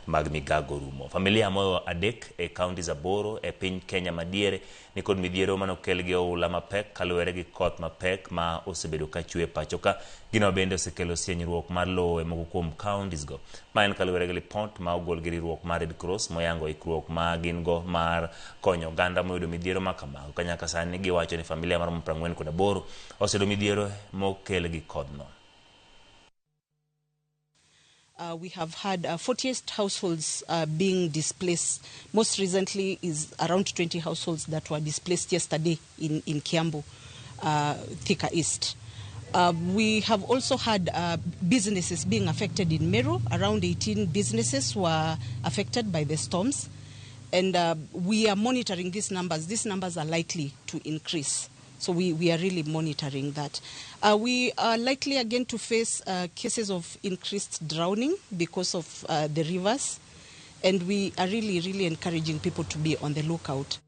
mag migago rumo. Familia moyo adek e kaontis aboro e piny Kenya madiere ni kod midhiero manokel gi oula mapek kaluwore gi koth mapek ma osebedo ka chwe pacho ka. Gino bende osekelo sienyruok mar lowo e moko kuom kaontis go. Ma en kaluwore gi lipot ma ogol gi riwruok mar Red Cross moyango ikruok ma gin go mar konyo oganda moyudo midhiero ma kamago. Ka nyaka sani giwacho ni familia mar 48 oseyudo midhiero mokel gi kodhno. We have had 48 households being displaced. Most recently is around 20 households that were displaced yesterday in Kiambu, Thika East. We have also had businesses being affected in Meru. Around 18 businesses were affected by the storms. And we are monitoring these numbers. These numbers are likely to increase. So we are really monitoring that. We are likely again to face cases of increased drowning because of the rivers. And we are really, really encouraging people to be on the lookout.